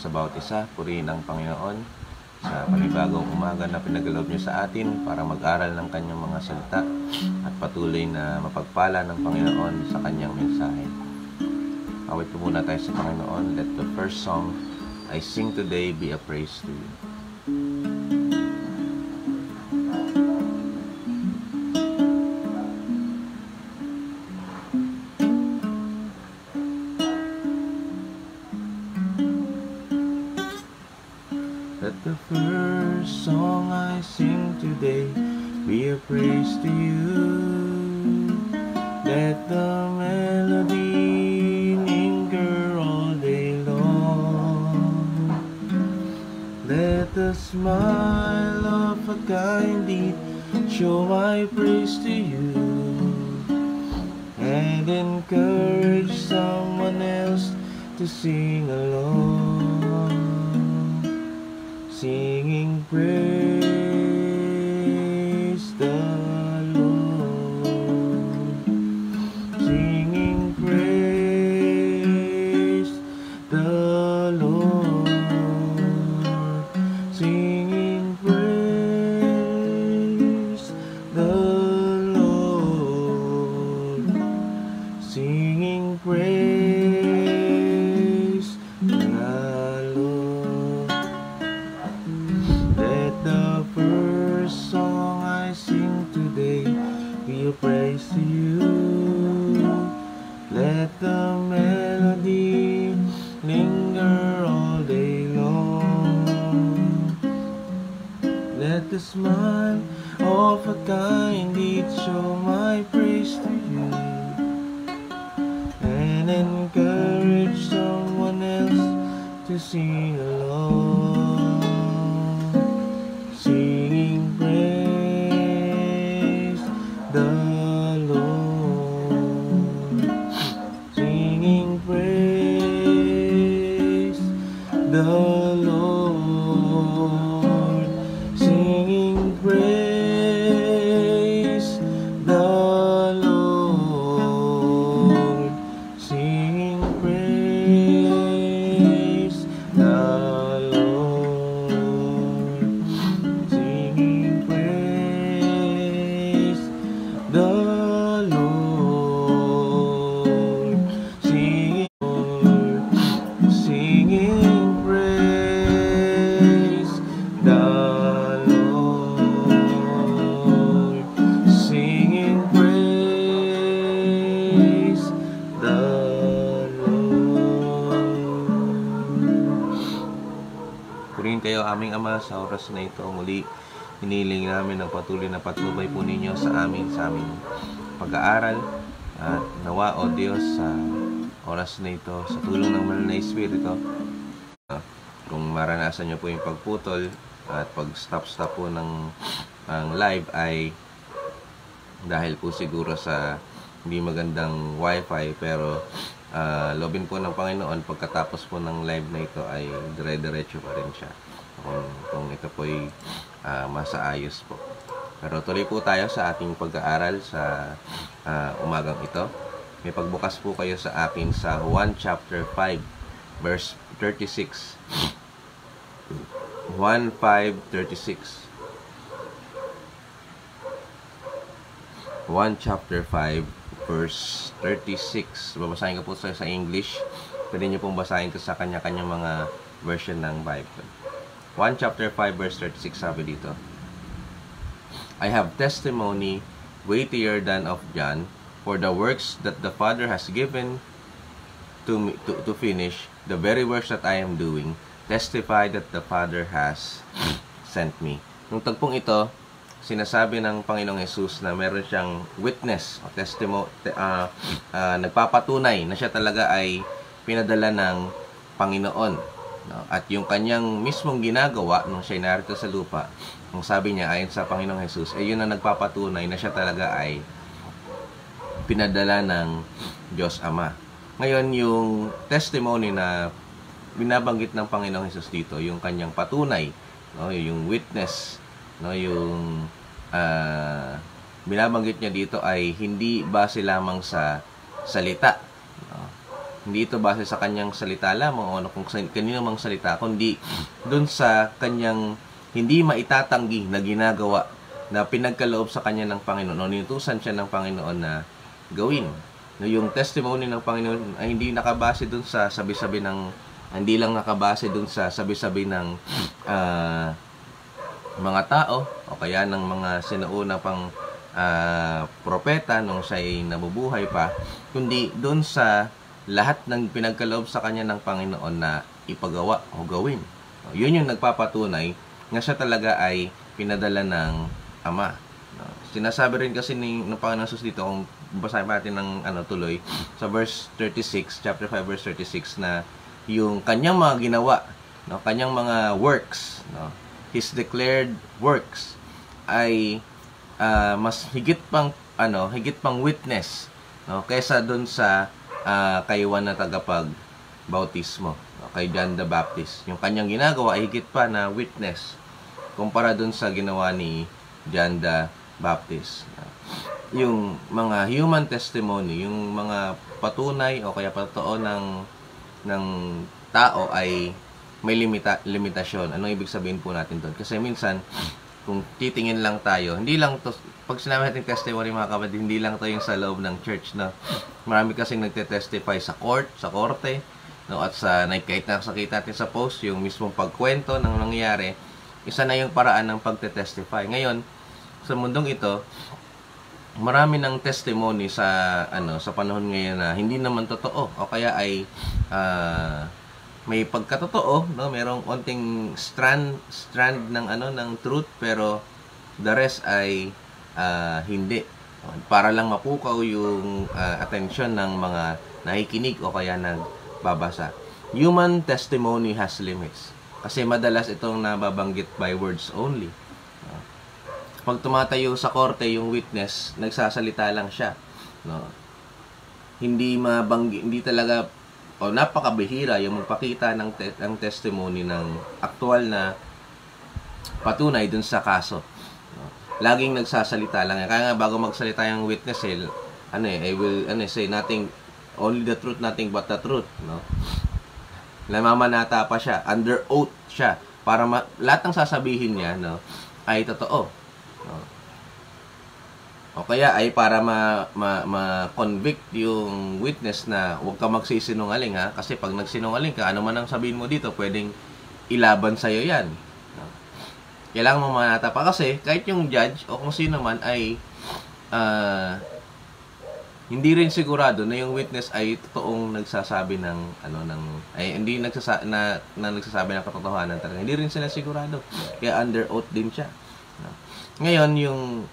sa bawat isa. Purihin ang Panginoon sa panibagong umaga na pinagkaloob niyo sa atin para mag-aral ng kanyang mga salita at patuloy na mapagpala ng Panginoon sa kanyang mensahe. Awit po muna tayo sa Panginoon. Let the first song I sing today be a praise to you. Let the first song I sing today be a praise to you. Let the melody linger all day long. Let the smile of a kind deed show my praise to you, and encourage someone else to sing along, singing praise the Lord, singing praise the Lord, singing praise the Lord, singing praise the Lord. Let the first song I sing today be a praise to you. Let the melody linger all day long. Let the smile of a kind deed show my praise to you, and encourage someone else to sing along, singing praise the Lord, singing praise the Lord, singing praise the Lord, singing praise the Lord, singing praise the Lord, singing praise the Lord, singing praise the Lord. Purihin kayo aming Ama sa oras na ito. Muli hiniling namin ang patuloy na patnubay po ninyo sa aming pag-aaral, at nawa o Diyos sa oras na ito sa tulong ng Banal na Espiritu, kung maranasan nyo po yung pagputol at pag-stop po ng live ay dahil po siguro sa hindi magandang wifi, pero lobin po ng Panginoon pagkatapos po ng live na ito ay dire-diretso pa rin siya kung ito po ay masaayos po. Pero tuloy po tayo sa ating pag-aaral sa umagang ito. May pagbukas po kayo sa akin sa 1 chapter 5 verse 36. 1:5:36. 1 chapter 5 verse 36. Babasahin ko po sa English. Pwede nyo pong basahin ito sa kanya-kanyang mga version ng Bible. 1 chapter 5 verse 36, sabi dito, I have testimony weightier than of John, for the works that the Father has given to me to finish, the very works that I am doing, testify that the Father has sent me. Nung tagpong ito, sinasabi ng Panginoong Hesus na meron siyang witness o testimony, nagpapatunay na siya talaga ay pinadala ng Panginoon. No? At yung kanyang mismong ginagawa nung siya narito sa lupa, ang sabi niya ayon sa Panginoong Hesus, ay yun na nagpapatunay na siya talaga ay pinadala ng Diyos Ama. Ngayon, yung testimony na binabanggit ng Panginoong Hesus dito, yung kanyang patunay, no? Yung witness, no? Yung binabanggit niya dito ay hindi base lamang sa salita, no? Hindi ito base sa kanyang salita lamang o kung kanino mang salita, kundi dun sa kanyang hindi maitatanggi na ginagawa na pinagkaloob sa kanya ng Panginoon o ninutusan siya ng Panginoon na gawin. No, yung testimony ng Panginoon ay hindi nakabase dun sa sabi-sabi ng, hindi lang nakabase dun sa sabi-sabi ng mga tao o kaya ng mga sinauna pang propeta nung siya ay nabubuhay pa, kundi dun sa lahat ng pinagkaloob sa kanya ng Panginoon na ipagawa o gawin. Yun yung nagpapatunay na siya talaga ay pinadala ng Ama. Sinasabi rin kasi ng Panginoon Jesus dito, kung basahin natin ng tuloy, sa verse 36, chapter 5, verse 36, na yung kanyang mga ginawa, kanyang mga works, His declared works, ay mas higit pang witness, kaysa dun sa kay Juan na tagapagbautismo, kay John the Baptist. Yung kanyang ginagawa ay higit pa na witness kumpara dun sa ginawa ni John the Baptist. Yung mga human testimony, yung mga patunay o kaya patotoo ng tao ay may limitasyon. Anong ibig sabihin po natin doon? Kasi minsan, kung titingin lang tayo, hindi lang to, pag sinabi natin testimony mga kapatid, hindi lang to yung sa loob ng church, no? Marami kasing nagte-testify sa korte, no? At sa kahit nakasakita natin sa post, yung mismong pagkwento ng nangyayari, isa na yung paraan ng pagte-testify. Ngayon, sa mundong ito, marami ng testimony sa sa panahon ngayon na hindi naman totoo o kaya ay may pagkatotoo, no? Merong onting strand ng ng truth, pero the rest ay hindi. Para lang mapukaw yung attention ng mga nakikinig o kaya nagbabasa. Human testimony has limits. Kasi madalas itong nababanggit by words only. Pag tumatayo sa korte yung witness, nagsasalita lang siya, no? Hindi talaga o napakabihira yung magpakita ng testimony ng aktual na patunay dun sa kaso. Laging nagsasalita lang. Kaya nga bago magsalita yung witness, I will say nothing, only the truth, nothing but the truth, no? Namamanata pa siya, under oath siya, para lahat ng sasabihin niya, no, ay totoo, no? O kaya ay para ma-convict yung witness na huwag ka magsisinungaling, ha, kasi pag nagsinungaling ka, ano man ang sabihin mo dito, pwedeng ilaban sa'yo yan, no? Kailangan mamanata pa kasi kahit yung judge o kung sino man ay hindi rin sigurado na yung witness ay totoong nagsasabi hindi nagsasabi ng katotohanan talaga. Hindi rin sila sigurado. Kaya under oath din siya. Ngayon, yung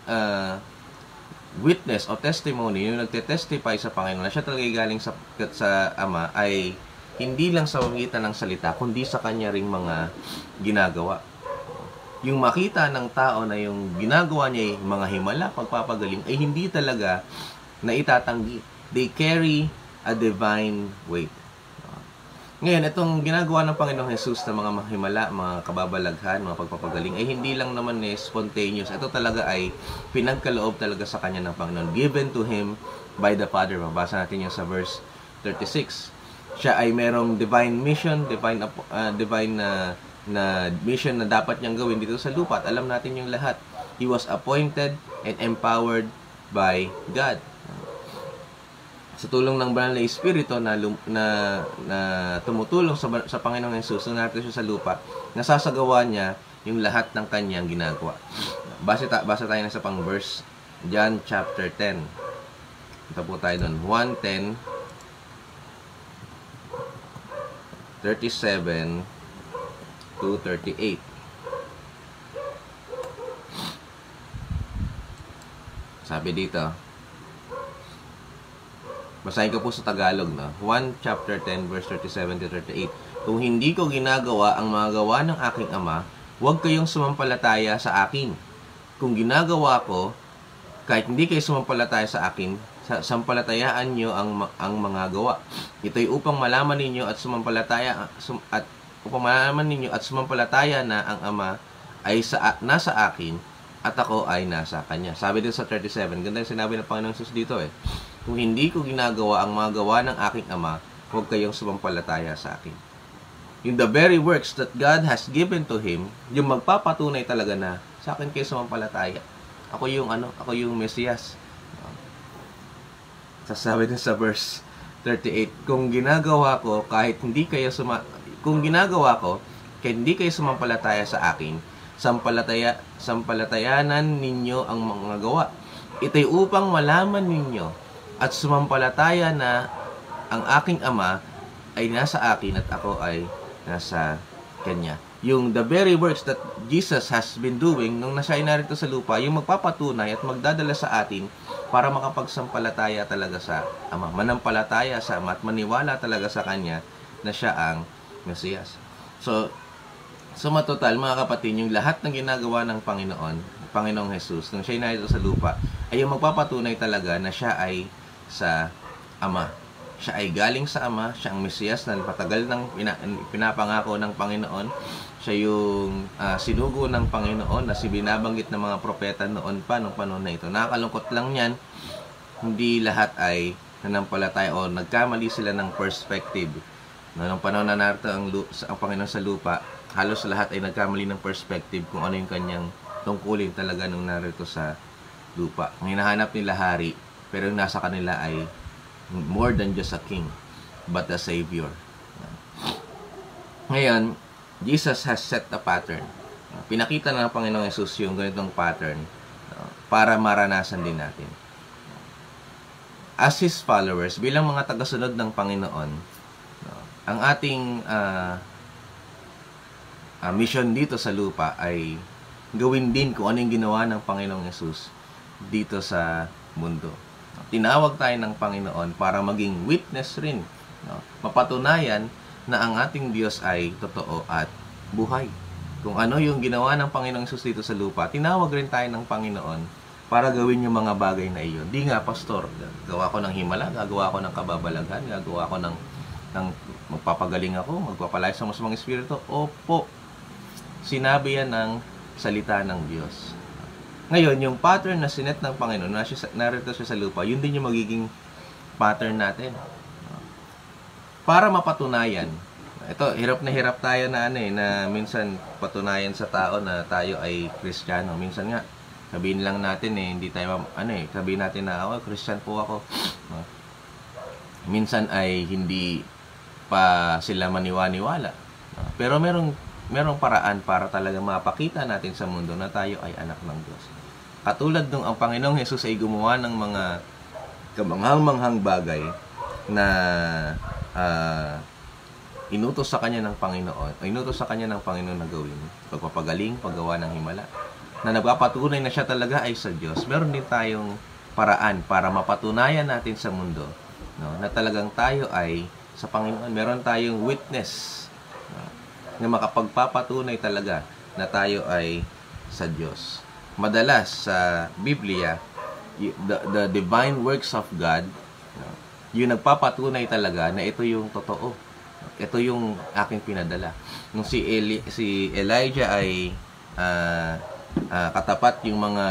witness o testimony, yung nagte-testify sa Panginoon na siya talaga galing sa Ama, ay hindi lang sa pamagitan ng salita, kundi sa kanya ring mga ginagawa. Yung makita ng tao na yung ginagawa niya ay mga himala, pagpapagaling, ay hindi talaga na itatanggi. They carry a divine weight. Ngayon, itong ginagawa ng Panginoong Jesus na mga himala, mga kababalaghan, mga pagpapagaling, ay hindi lang naman spontaneous. Ito talaga ay pinagkaloob talaga sa kanya ng Panginoon. Given to Him by the Father. Mabasa natin yung sa verse 36. Siya ay merong divine mission, divine na mission na dapat niyang gawin dito sa lupa. At alam natin yung lahat. He was appointed and empowered by God. Sa tulong ng banal na Espiritu na tumutulong sa Panginoong Hesus nung natin siya sa lupa, nasasagawa niya yung lahat ng kanyang ginagawa. Basa tayo na sa pang verse, John chapter 10. Ito po tayo doon. 1:10, 37 to 38. Sabi dito, basahin ko po sa Tagalog, no? 1 chapter 10 verse 37 to 38. Kung hindi ko ginagawa ang mga gawa ng aking Ama, huwag kayong sumampalataya sa akin. Kung ginagawa ko, kahit hindi kayo sumampalataya sa akin, sampalatayaan nyo ang mga gawa. Ito'y upang malaman ninyo at sumampalataya na ang Ama ay nasa akin at ako ay nasa Kanya. Sabi din sa 37, ganda yung sinabi ng Panginoong Jesus dito, Kung hindi ko ginagawa ang mga gawa ng aking Ama, huwag kayong sumampalataya sa akin. Yung the very works that God has given to him, yung magpapatunay talaga na sa akin kayo sumampalataya. Ako yung Mesiyas. Sasabi din sa verse 38, kung ginagawa ko kahit hindi kayo sumampalataya sa akin, sampalatayanan ninyo ang mga gawa. Ito'y upang malaman ninyo at sumampalataya na ang aking Ama ay nasa akin at ako ay nasa Kanya. Yung the very works that Jesus has been doing nung nasa narito sa lupa, yung magpapatunay at magdadala sa atin para makapagsampalataya talaga sa Ama. Manampalataya sa Ama at maniwala talaga sa Kanya na siya ang Mesiyas. So matotal, mga kapatid, yung lahat ng ginagawa ng Panginoong Jesus, nung siya narito sa lupa, ay yung magpapatunay talaga na siya ay sa Ama. Siya ay galing sa Ama, siya ang Mesiyas na patagal ng pinapangako ng Panginoon. Siya yung sinugo ng Panginoon na binabanggit ng mga propeta noon pa, nung panahon na ito. Nakakalungkot lang yan, hindi lahat ay nanampalataya o nagkamali sila ng perspective. Nung panahon na narito ang Panginoon sa lupa, halos lahat ay nagkamali ng perspective kung ano yung kanyang tungkulin talaga nung narito sa lupa. Ang hinahanap nila hari, pero yung nasa kanila ay more than just a king, but a savior. Ngayon, Jesus has set a pattern. Pinakita na ng Panginoong Jesus yung ganitong pattern para maranasan din natin. As His followers, bilang mga tagasunod ng Panginoon, ang ating mission dito sa lupa ay gawin din kung ano yung ginawa ng Panginoong Jesus dito sa mundo. Tinawag tayo ng Panginoon para maging witness rin. Mapatunayan na ang ating Diyos ay totoo at buhay. Kung ano yung ginawa ng Panginoong Jesus dito sa lupa, tinawag rin tayo ng Panginoon para gawin yung mga bagay na iyon. Di nga, Pastor, gawa ko ng himala, gagawa ko ng kababalaghan, gagawa ko ng magpapagaling ako, magpapalaya sa masamang espiritu. Opo, sinabi yan ng salita ng Diyos. Ngayon, yung pattern na sinet ng Panginoon, narito siya sa lupa, yun din yung magiging pattern natin. Para mapatunayan, ito, hirap na hirap tayo na minsan patunayan sa tao na tayo ay Kristiyano. Minsan nga, sabihin lang natin hindi tayo, sabihin natin na, Christian po ako. Minsan ay hindi pa sila maniwala. Pero merong paraan para talaga mapakita natin sa mundo na tayo ay anak ng Diyos. Katulad nung ang Panginoong Jesus ay gumawa ng mga kamanghang-manghang bagay na inutos sa kanya ng Panginoon na gawin. Pagpapagaling, paggawa ng himala. Na nagpapatunay na siya talaga ay sa Diyos. Meron din tayong paraan para mapatunayan natin sa mundo, na talagang tayo ay sa Panginoon. Meron tayong witness na makapagpapatunay talaga na tayo ay sa Diyos. Madalas sa Biblia, the divine works of God, yung nagpapatunay talaga na ito yung totoo. Ito yung aking pinadala. Nung si Elijah ay katapat yung mga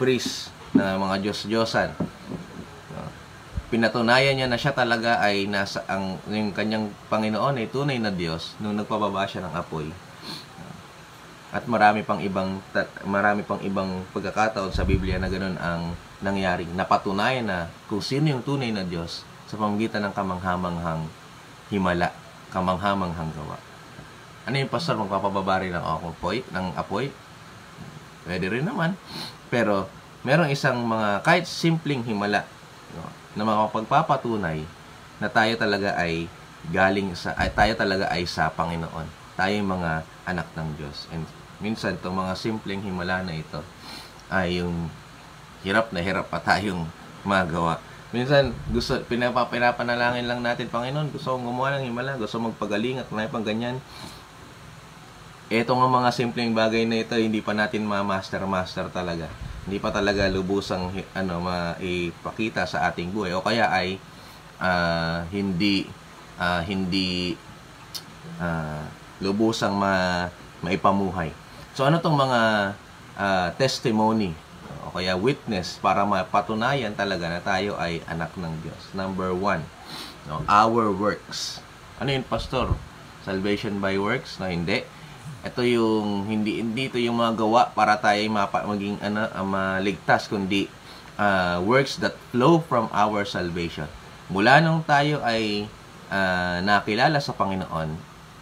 priest na mga Diyos-Diyosan, pinatunayan niya na siya talaga ay yung kanyang Panginoon ay tunay na Diyos nung nagpababa siya ng apoy. At marami pang ibang pagkakataon sa Biblia na ganoon ang nangyari. Napatunayan na kung sino yung tunay na Diyos sa pamamagitan ng kamanghamanghang himala, kamanghamanghang gawa. Ano yung pastor, magpapababa rin ng apoy? Pwede rin naman. Pero merong isang mga kahit simpleng himala, na makapagpapatunay na tayo talaga ay sa Panginoon. Tayo yung mga anak ng Diyos. And minsan itong mga simpleng himala na ito ay yung hirap pa tayong magawa. Minsan pinapanalangin lang natin, Panginoon, gusto kong gumawa ng himala, gusto magpagaling at may pang ganyan. Ito nga mga simpleng bagay na ito, hindi pa natin ma-master talaga. Hindi pa talaga lubusang maipakita sa ating buhay, o kaya ay hindi lubusang maipamuhay. So ano tong mga testimony o kaya witness para mapatunayan talaga na tayo ay anak ng Diyos. Number 1, no, our works. Ano yun, Pastor? Salvation by works? No, hindi. Ito yung hindi ito yung mga gawa para tayo maging maligtas, kundi works that flow from our salvation. Mula nung tayo ay nakilala sa Panginoon,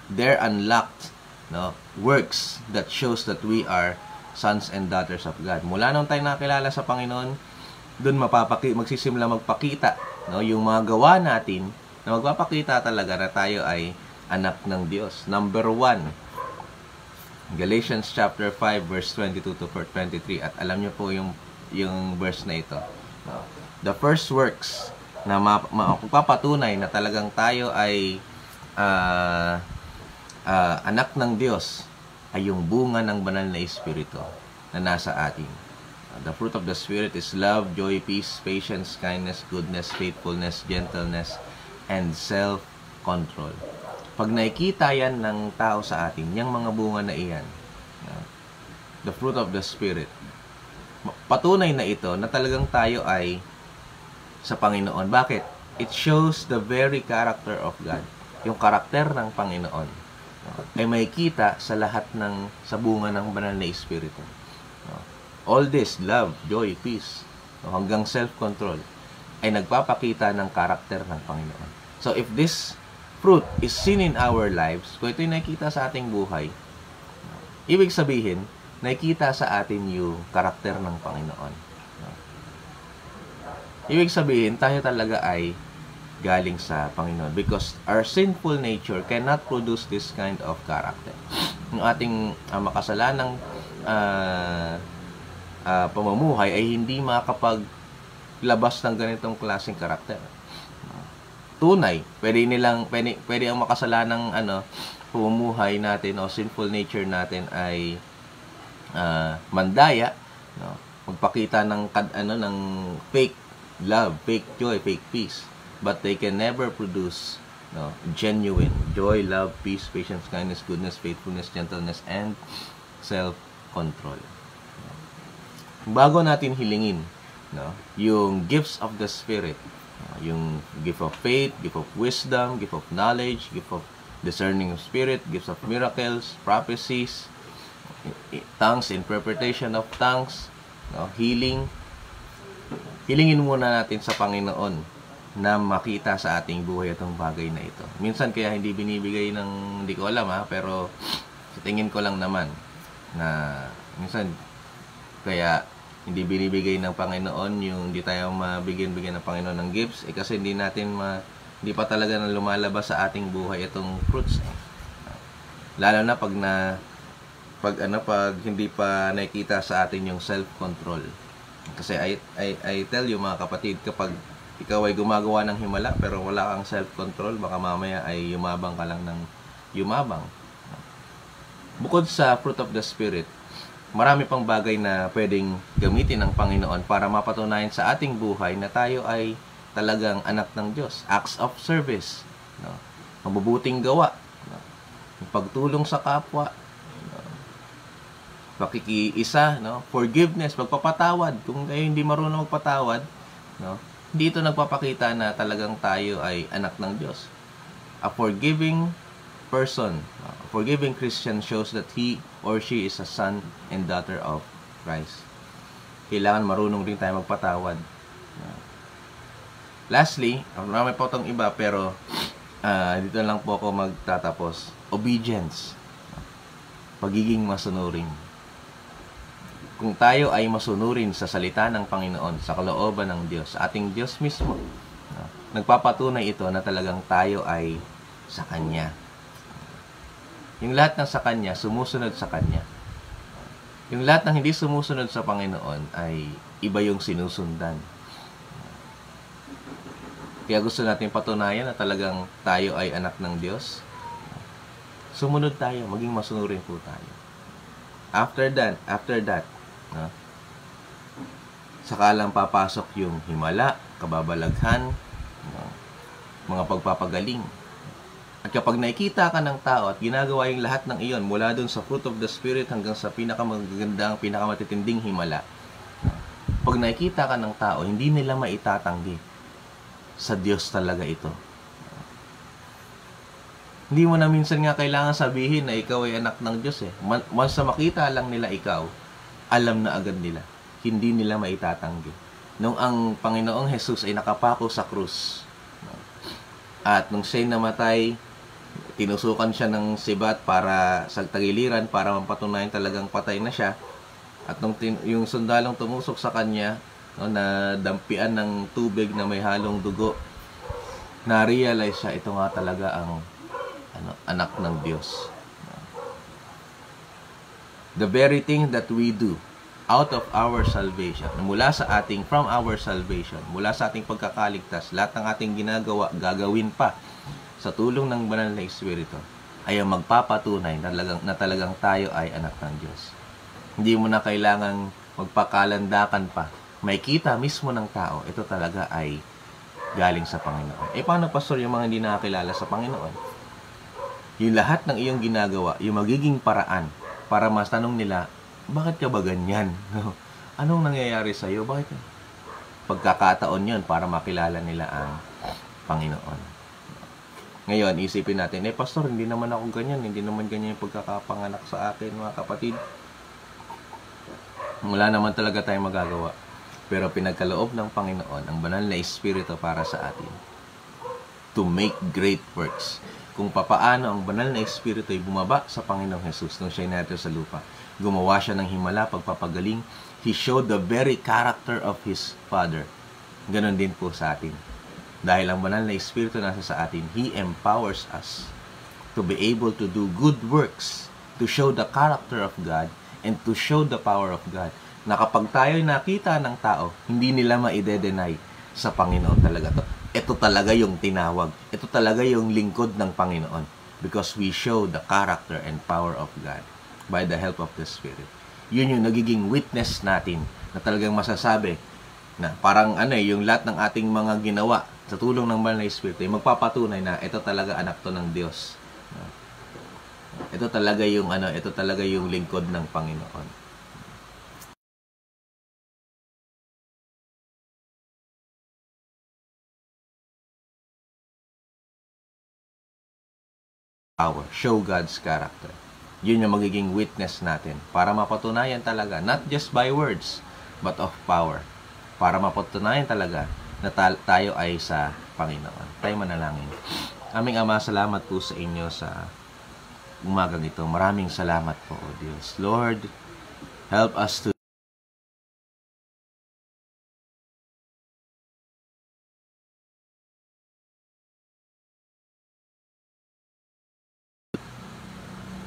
there unlocked, no, works that shows that we are sons and daughters of God. Mula nung tayo nakilala sa Panginoon, doon magsisimula magpakita, no, yung mga gawa natin na magpapakita talaga na tayo ay anak ng Diyos. Number 1, Galatians chapter 5 verse 22 to 23, at alam niyo po yung verse na ito. No? The first works na mapapatunay na talagang tayo ay anak ng Diyos ay yung bunga ng banal na Espiritu na nasa atin. The fruit of the Spirit is love, joy, peace, patience, kindness, goodness, faithfulness, gentleness, and self-control. Pag nakikita yan ng tao sa atin, yung mga bunga na iyan, the fruit of the Spirit, patunay na ito na talagang tayo ay sa Panginoon. Bakit? It shows the very character of God. Yung karakter ng Panginoon ay makikita sa lahat sa bunga ng banal na Espiritu. All this, love, joy, peace, hanggang self-control, ay nagpapakita ng karakter ng Panginoon. So if this fruit is seen in our lives, kung ito'y nakikita sa ating buhay, ibig sabihin, nakikita sa atin yung karakter ng Panginoon. Ibig sabihin, tayo talaga ay galing sa Panginoon because our sinful nature cannot produce this kind of character. Yung ating makasalanang pamumuhay ay hindi makapaglabas ng ganitong klaseng karakter. Tunay, pwede ang makasalanang pamumuhay natin o sinful nature natin ay mandaya, no? Magpakita ng fake love, fake joy, fake peace, but they can never produce, no, genuine joy, love, peace, patience, kindness, goodness, faithfulness, gentleness, and self-control. Bago natin hilingin, no, yung gifts of the Spirit, yung gift of faith, gift of wisdom, gift of knowledge, gift of discerning of spirit, gifts of miracles, prophecies, tongues, interpretation of tongues, no, healing. Hilingin muna natin sa Panginoon na makita sa ating buhay itong bagay na ito. Minsan kaya hindi binibigay ng, hindi ko alam pero sa tingin ko lang naman na minsan kaya hindi binibigay ng Panginoon yung hindi tayo mabigyan ng Panginoon ng gifts kasi hindi pa talaga na lumalabas sa ating buhay itong fruits. Lalo na pag hindi pa nakikita sa atin yung self-control. Kasi I tell you mga kapatid, kapag ikaw ay gumagawa ng himala pero wala kang self-control, baka mamaya ay yumabang ka lang ng yumabang. Bukod sa fruit of the Spirit, marami pang bagay na pwedeng gamitin ng Panginoon para mapatunayan sa ating buhay na tayo ay talagang anak ng Diyos. Acts of service, no? Mabubuting gawa, no? Pagtulong sa kapwa, no? Pakikiisa, no? Forgiveness, pagpapatawad. Kung kayo hindi marunong magpatawad, no? Hindi ito nagpapakita na talagang tayo ay anak ng Diyos. A forgiving person, a forgiving Christian shows that he or she is a son and daughter of Christ. Kailangan marunong rin tayo magpatawad. Lastly, marami po itong iba pero dito lang po ako magtatapos. Obedience. Pagiging masunurin. Kung tayo ay masunurin sa salita ng Panginoon, sa kalooban ng Diyos, sa ating Diyos mismo, nagpapatunay ito na talagang tayo ay sa Kanya. Yung lahat ng sa Kanya, sumusunod sa Kanya. Yung lahat ng hindi sumusunod sa Panginoon ay iba yung sinusundan. Kaya gusto natin patunayan na talagang tayo ay anak ng Diyos. Sumunod tayo, maging masunurin po tayo. After that, no, saka lang papasok yung himala, kababalaghan, no, mga pagpapagaling. At kapag nakikita ka ng tao at ginagawa yung lahat ng iyon mula dun sa fruit of the Spirit hanggang sa pinakamagandang, pinakamatitinding himala, Pag nakikita ka ng tao, hindi nila maitatanggi. Sa Diyos talaga ito. Hindi mo na minsan nga kailangan sabihin na ikaw ay anak ng Diyos eh. Once na makita lang nila ikaw, alam na agad nila. Hindi nila maitatanggi. Nung ang Panginoong Jesus ay nakapako sa krus, at nung siya'y namatay, tinusukan siya ng sibat para sa tagiliran para mapatunayan talagang patay na siya. At nung yung sundalong tumusok sa kanya, no, na dampian ng tubig na may halong dugo, na-realize siya, ito nga talaga ang anak ng Diyos. The very thing that we do out of our salvation, mula sa ating, from our salvation, mula sa ating pagkakaligtas, lahat ng ating ginagawa, gagawin pa sa tulong ng Banal na Espiritu, ay ang magpapatunay na talagang tayo ay anak ng Diyos. Hindi mo na kailangang magpakalandakan pa. May kita mismo ng tao, ito talaga ay galing sa Panginoon. Paano, Pastor, yung mga hindi nakakilala sa Panginoon? Yung lahat ng iyong ginagawa, yung magiging paraan para mas tanong nila, bakit ka ba ganyan? Anong nangyayari sa iyo? Bakit? Pagkakataon yun para makilala nila ang Panginoon. Ngayon, isipin natin, Pastor, hindi naman ako ganyan. Hindi naman ganyan yung pagkakapanganak sa akin, mga kapatid. Wala naman talaga tayong magagawa. Pero pinagkaloob ng Panginoon ang Banal na Espiritu para sa atin to make great works. Kung papaano ang Banal na Espiritu ay bumaba sa Panginoong Jesus nung siya'y narito sa lupa. Gumawa siya ng himala, pagpapagaling. He showed the very character of His Father. Ganon din po sa atin. Dahil ang Banal na Espiritu nasa sa atin, He empowers us to be able to do good works, to show the character of God, and to show the power of God. Na kapag tayo'y nakita ng tao, hindi nila ma-i-deny sa Panginoon talaga to. Ito talaga yung tinawag. Ito talaga yung lingkod ng Panginoon. Because we show the character and power of God by the help of the Spirit. Yun yung nagiging witness natin na talagang masasabi na parang yung lahat ng ating mga ginawa sa tulong ng Banal na Espiritu ay magpapatunay na ito talaga anak to ng Diyos. Ito talaga yung lingkod ng Panginoon. Power. Show God's character. Yun yung magiging witness natin para mapatunayan talaga, not just by words, but of power. Para mapatunayan talaga na tayo ay sa Panginoon. Tayo manalangin. Aming Ama, salamat po sa inyo sa umagang ito. Maraming salamat po, O Diyos. Lord, help us to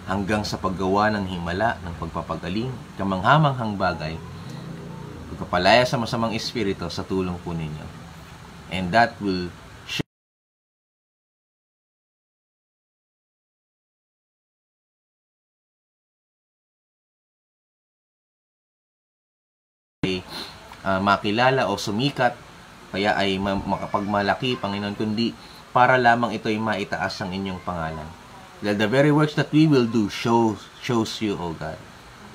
hanggang sa paggawa ng himala, ng pagpapagaling, kamanghamanghang bagay, pagpapalaya sa masamang espiritu sa tulong po ninyo. And that will makilala o sumikat, kaya ay makapagmalaki, Panginoon, kundi para lamang ito ay maitaas ang inyong pangalan. That the very works that we will do shows you, O God.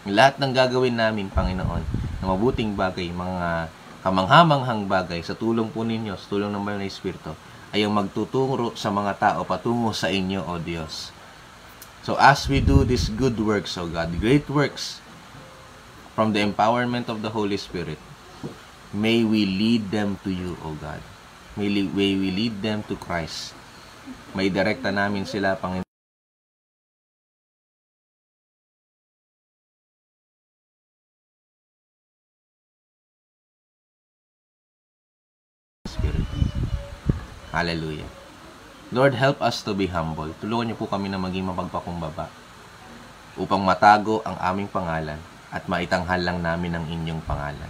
Lahat ng gagawin namin, Panginoon, na mabuting bagay, mga kamanghamanghang bagay, sa tulong po ninyo, sa tulong ng Banal na Espiritu, ay ang magtuturo sa mga tao patungo sa inyo, O Diyos. So as we do these good works, O God, great works, from the empowerment of the Holy Spirit, may we lead them to you, O God. May we lead them to Christ. May direkta namin sila, Panginoon, Spirit. Hallelujah. Lord, help us to be humble. Tulungan niyo po kami na maging mapagpakumbaba upang matago ang aming pangalan at maitanghal lang namin ang inyong pangalan.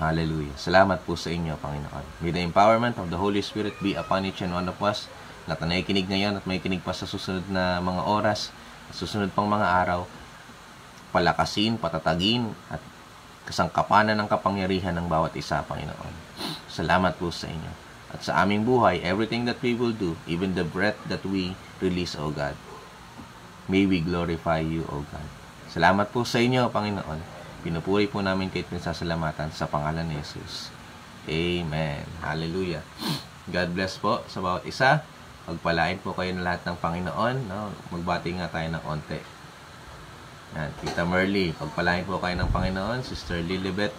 Hallelujah. Salamat po sa inyo, Panginoon. May the empowerment of the Holy Spirit be upon each and one of us. Lahat na nakikinig ngayon at may kinig pa sa susunod na mga oras, susunod pang mga araw, palakasin, patatagin, at kasangkapanan ng kapangyarihan ng bawat isa, Panginoon. Salamat po sa inyo. At sa aming buhay, everything that we will do, even the breath that we release, O God, may we glorify you, O God. Salamat po sa inyo, Panginoon. Pinupuri po namin kayo at pinasasalamatan sa pangalan ni Jesus. Amen. Hallelujah. God bless po sa bawat isa. Pagpalain po kayo ng lahat ng Panginoon. No? Magbati nga tayo ng onte. Yan, Tita Merly, pagpalain po kayo ng Panginoon. Sister Lilibet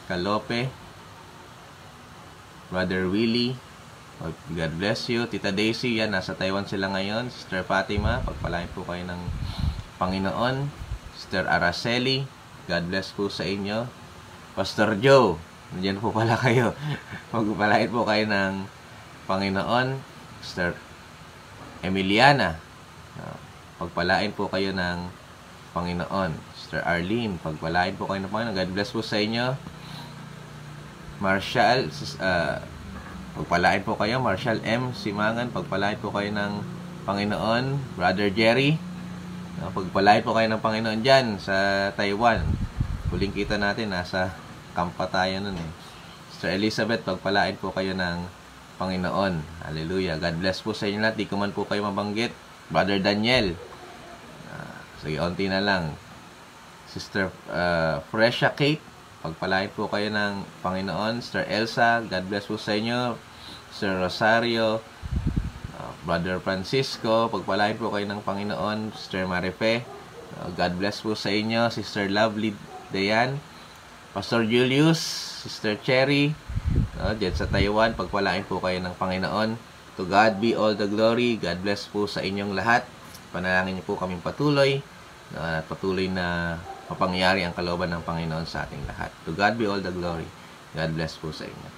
Calope, Brother Willie, God bless you. Tita Daisy, yan, nasa Taiwan sila ngayon. Sister Fatima, pagpalain po kayo ng Panginoon. Sister Araceli, God bless po sa inyo. Pastor Joe, nandiyan po pala kayo. Pagpalain po kayo ng Panginoon. Sister Emiliana, pagpalain po kayo ng Panginoon. Sister Arlene, pagpalain po kayo ng Panginoon. God bless po sa inyo. Marshall, pagpalain po kayo. Marshall M. Simangan, pagpalain po kayo ng Panginoon. Brother Jerry, pagpalain po kayo ng Panginoon dyan sa Taiwan. Huling kita natin, nasa kampa tayo nun eh. Sister Elizabeth, pagpalain po kayo ng Panginoon. Hallelujah. God bless po sa inyo lahat. Di ko man po kayo mabanggit. Brother Daniel, sige, onti na lang. Sister Fresha Kate, pagpalain po kayo ng Panginoon. Sister Elsa, God bless po sa inyo. Sister Rosario, Brother Francisco, pagpalain po kayo ng Panginoon. Sister Marife, God bless po sa inyo. Sister Lovely Dayan, Pastor Julius, Sister Cherry, dyan sa Taiwan, pagpalain po kayo ng Panginoon. To God be all the glory. God bless po sa inyong lahat. Panalangin niyo po kaming patuloy at patuloy na mapangyari ang kalooban ng Panginoon sa ating lahat. To God be all the glory. God bless po sa inyo.